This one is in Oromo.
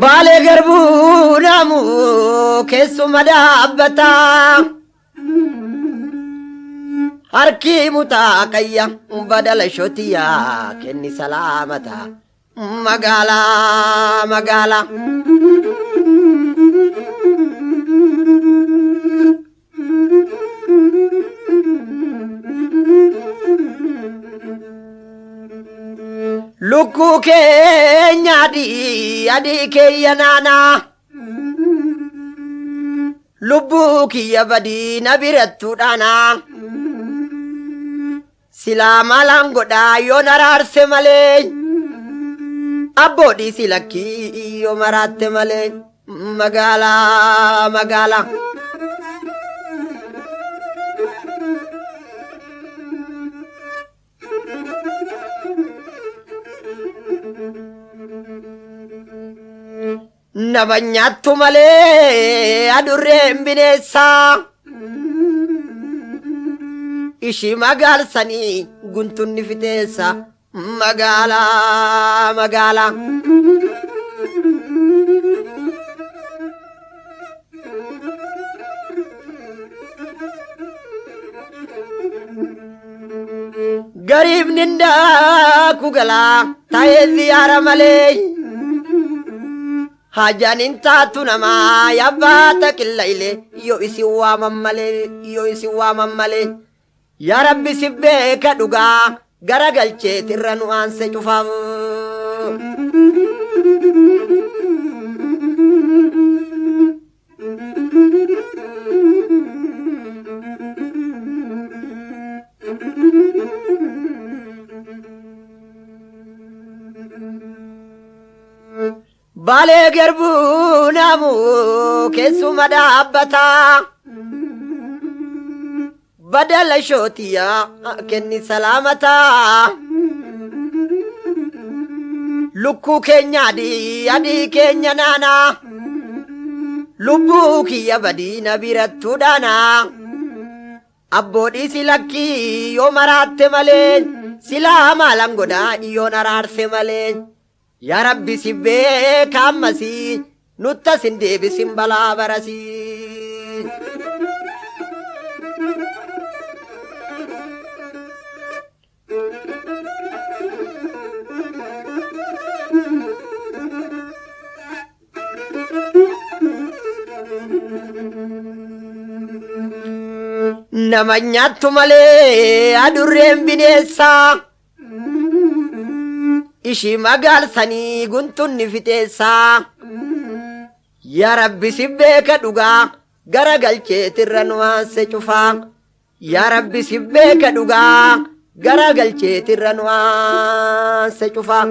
Baale garbuu namu keessuma dhaabbataa harki mutaa qayya badala shotiyaa kenni salaamata magaalaa lukku keenya adii keeyya naana lubbuu kiyya badii na birattu dhaana silaa maalaan godhaa yoo naraarse malee abboodhii silakkii yoo maraatte malee magaalaa nama nyaattu malee adurreen bineensaa ishii magaalsanii guntunni fiteessa magaalaa gariib nindaa kugalaa ta'ee ziyaara malee hajanin taatu namaa yabbaata qillailee yoo isin waaman malee yaa rabbi si beeka dhugaa gara galcheetirra nu aanse cufaaf Baale garbuu namu keessuma dhaabbataa badala shootiyaa kenni salaamataa lukkuu keenya adii keenya naana lubbuu kiyya badii na birattu dhaana abboodhii silakkii yoo maraatte malee silaa maalan godhaa yoo naraarse malee yaa rabbi si beeka ammasii nutta sin deebisin balaa barasii nama nyaattu malee adurreen bineensaa ishii magaalsanii guntunni fiteessaa yaa rabbi si beeka dhugaa gara galcheetirra nu aanse cufaa yaa rabbi si beeka dhugaa gara galcheetirra nu aanse cufaa